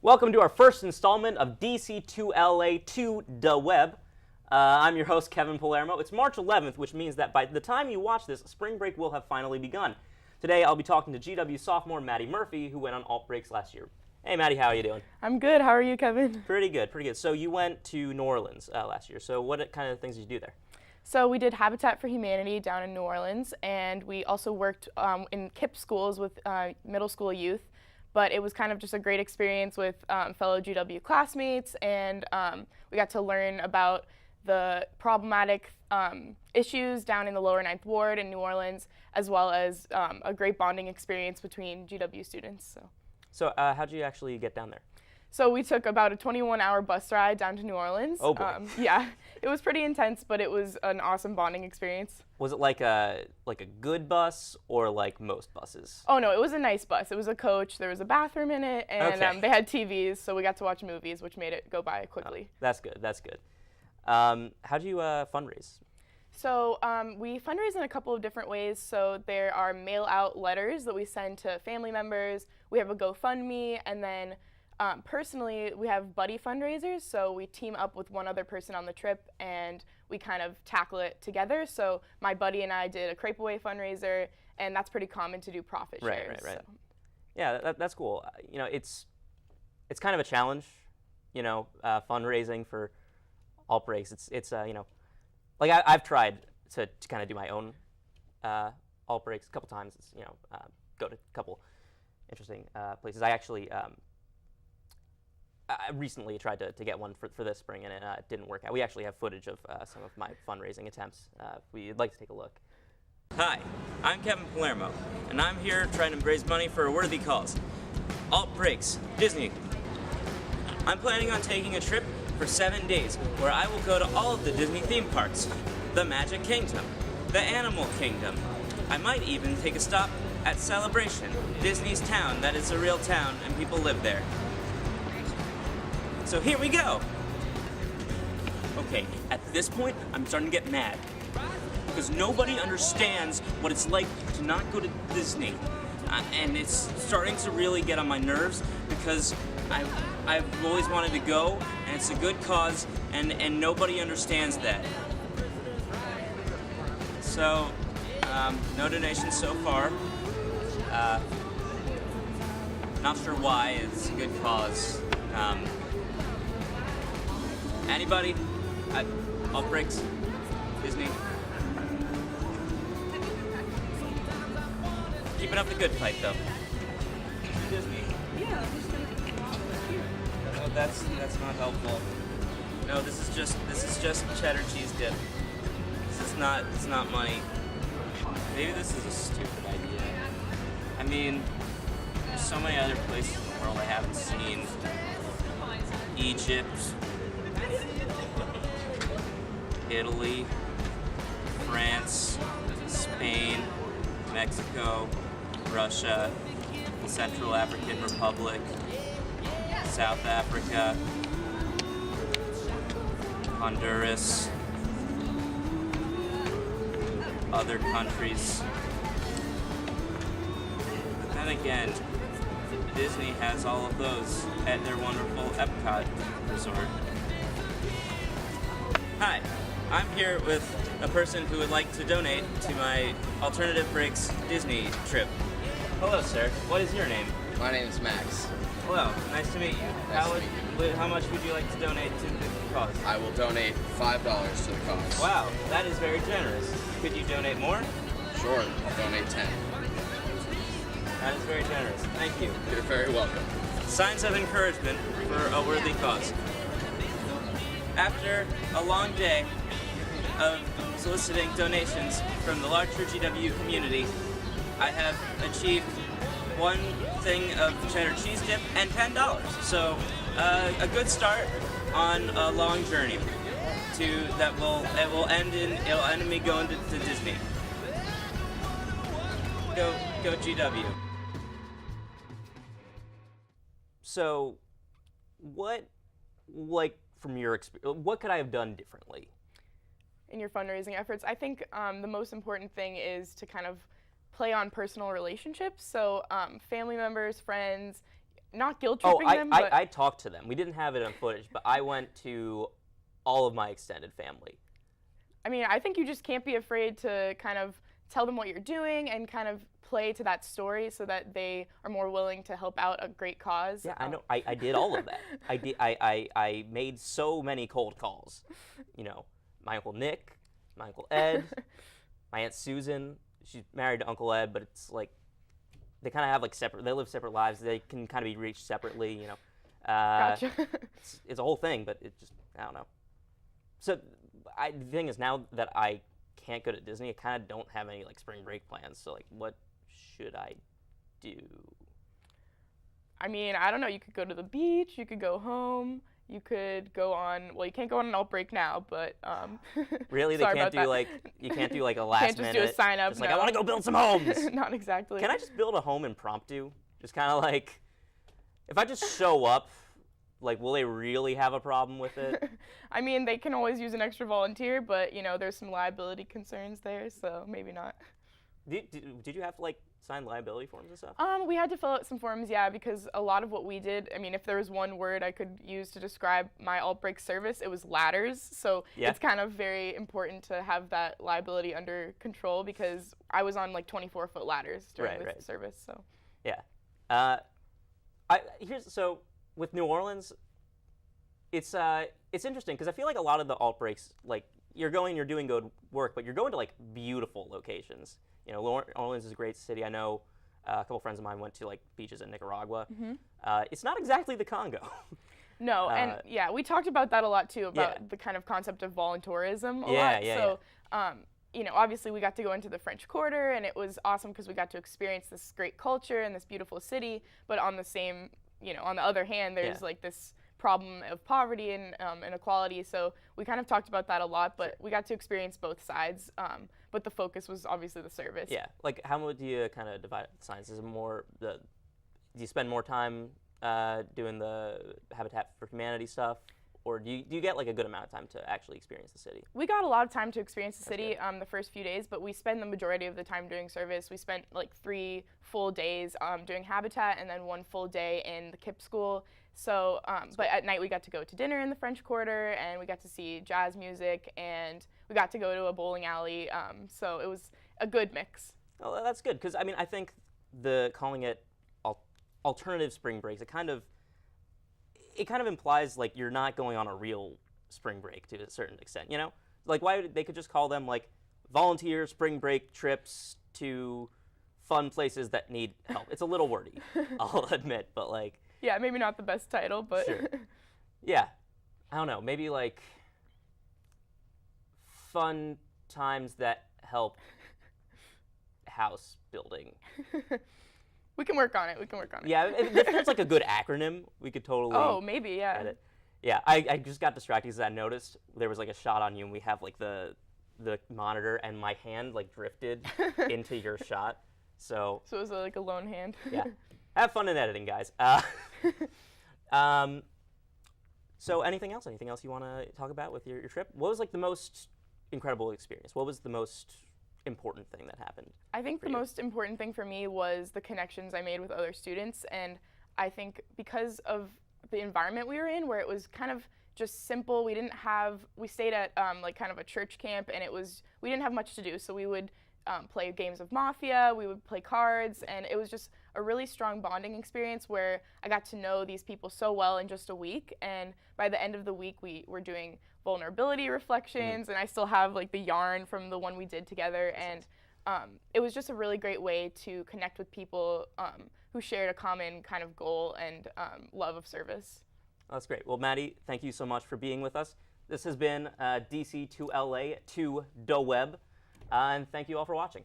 Welcome to our first installment of DC2LA to the web. I'm your host, Kevin Palermo. It's March 11th, which means that by the time you watch this, spring break will have finally begun. Today, I'll be talking to GW sophomore Maddie Murphy, who went on alt breaks last year. Hey, Maddie, how are you doing? I'm good. How are you, Kevin? Pretty good, pretty good. So you went to New Orleans last year. So what kind of things did you do there? So we did Habitat for Humanity down in New Orleans, and we also worked in KIPP schools with middle school youth. But it was kind of just a great experience with fellow GW classmates, and we got to learn about the problematic issues down in the lower 9th Ward in New Orleans, as well as a great bonding experience between GW students. So how'd you actually get down there? So we took about a 21-hour bus ride down to New Orleans. Oh boy. Yeah, it was pretty intense, but it was an awesome bonding experience. Was it like a good bus or like most buses? Oh no, it was a nice bus. It was a coach. There was a bathroom in it, and Okay. they had TVs, so we got to watch movies, which made it go by quickly. Oh, that's good. That's good. How'd you fundraise? So we fundraise in a couple of different ways. So there are mail-out letters that we send to family members. We have a GoFundMe, and then personally, we have buddy fundraisers. So we team up with one other person on the trip, and we kind of tackle it together. So my buddy and I did a Crepe Away fundraiser, and that's pretty common to do profit shares. Right. So. Yeah, that's cool. You know, it's kind of a challenge. You know, fundraising for alt breaks. It's you know, like I've tried to kind of do my own alt breaks a couple times. It's, you know, go to a couple interesting places. I actually I recently tried to get one for this spring, and it didn't work out. We actually have footage of some of my fundraising attempts. If we'd like to take a look. Hi, I'm Kevin Palermo, and I'm here trying to raise money for a worthy cause. Alt breaks, Disney. I'm planning on taking a trip for 7 days, where I will go to all of the Disney theme parks, the Magic Kingdom, the Animal Kingdom. I might even take a stop at Celebration, Disney's town that is a real town and people live there. So here we go. Okay, at this point, I'm starting to get mad. Because nobody understands what it's like to not go to Disney. And it's starting to really get on my nerves because I've always wanted to go, and it's a good cause, and nobody understands that. So, no donations so far. Not sure why, it's a good cause. Anybody? Alt breaks? Disney? Keeping up the good fight, though. Disney. Yeah, Oh, that's not helpful. No, this is just cheddar cheese dip. It's not money. Maybe this is a stupid idea. I mean, there's so many other places in the world I haven't seen. Egypt, Italy, France, Spain, Mexico, Russia, the Central African Republic, South Africa, Honduras, other countries. But then again, Disney has all of those at their wonderful Epcot resort. Hi, I'm here with a person who would like to donate to my Alternative Breaks Disney trip. Hello, sir. What is your name? My name is Max. Hello. Nice to meet you. Nice to meet How much would you like to donate to the cause? I will donate $5 to the cause. Wow, that is very generous. Could you donate more? Sure, I'll donate 10. That is very generous. Thank you. You're very welcome. Signs of encouragement for a worthy cause. After a long day of soliciting donations from the larger GW community, I have achieved one thing of cheddar cheese dip and $10. So a good start on a long journey that will end in me going to Disney. Go GW. So, from your experience, what could I have done differently? In your fundraising efforts, I think the most important thing is to kind of play on personal relationships. So family members, friends, not guilt Oh, tripping them, but I talked to them. We didn't have it on footage, but I went to all of my extended family. I mean, I think you just can't be afraid to kind of tell them what you're doing and kind of play to that story so that they are more willing to help out a great cause. Yeah, I know. I did all of that. I made so many cold calls. You know, my Uncle Nick, my Uncle Ed, my Aunt Susan. She's married to Uncle Ed, but it's like they kind of have like they live separate lives. They can kind of be reached separately, you know. Gotcha. It's a whole thing, but it just, I don't know. So the thing is, now that I can't go to Disney, I kind of don't have any like spring break plans. So like, what should I do? I mean, I don't know. You could go to the beach. You could go home. You could go on. Well, you can't go on an alt break now, but really, they sorry can't about do that. like you can't do like a last Can't just minute. do a sign up. Just like I want to go build some homes. Not exactly. Can I just build a home impromptu? Just kind of like, if I just show up, like, will they really have a problem with it? I mean, they can always use an extra volunteer, but you know, there's some liability concerns there, so maybe not. Did you have to like sign liability forms and stuff? We had to fill out some forms, yeah, because a lot of what we did, I mean, if there was one word I could use to describe my alt break service, it was ladders. So Yeah. It's kind of very important to have that liability under control because I was on like 24-foot ladders during Right, this right. service. So Yeah. So with New Orleans, it's interesting because I feel like a lot of the alt breaks, like you're doing good work, but you're going to like beautiful locations. You know, New Orleans is a great city. I know a couple friends of mine went to like beaches in Nicaragua. It's not exactly the Congo. no, and yeah, we talked about that a lot too, about Yeah. the kind of concept of volunteerism a Yeah, lot. yeah, So, you know, obviously we got to go into the French Quarter, and it was awesome because we got to experience this great culture and this beautiful city. But on the same, you know, on the other hand, there's Yeah. like this problem of poverty and inequality. So we kind of talked about that a lot, but we got to experience both sides. But the focus was obviously the service. Yeah. Like, how much do you kind of divide the science? Is it more do you spend more time doing the Habitat for Humanity stuff, or do you get like a good amount of time to actually experience the city? We got a lot of time to experience the That's city the first few days, but we spend the majority of the time doing service. We spent like 3 full days doing Habitat and then 1 full day in the KIPP school. So, but at night we got to go to dinner in the French Quarter, and we got to see jazz music, and we got to go to a bowling alley. So it was a good mix. Oh, that's good because I mean I think calling it alternative spring breaks, it kind of implies like you're not going on a real spring break to a certain extent, you know? Like they could just call them like volunteer spring break trips to fun places that need help. It's a little wordy, I'll admit, but like Yeah, maybe not the best title, but Sure. Yeah. I don't know, maybe like fun times that help house building. we can work on it. Yeah, if there's like a good acronym, we could totally Oh, maybe, yeah. get it. Yeah, I just got distracted because I noticed there was like a shot on you, and we have like the monitor, and my hand like drifted into your shot. So So it was like a lone hand. yeah, have fun in editing, guys. So anything else? Anything else you want to talk about with your trip? What was like the most incredible experience? What was the most important thing that happened? I think for the you? most important thing for me was the connections I made with other students, and I think because of the environment we were in, where it was kind of just simple. We stayed at like kind of a church camp, and we didn't have much to do, so we would play games of Mafia, we would play cards, and it was just a really strong bonding experience where I got to know these people so well in just a week, and by the end of the week we were doing vulnerability reflections, and I still have like the yarn from the one we did together, and it was just a really great way to connect with people who shared a common kind of goal and love of service. That's great. Well, Maddie, thank you so much for being with us. This has been DC2LA to the web, and thank you all for watching.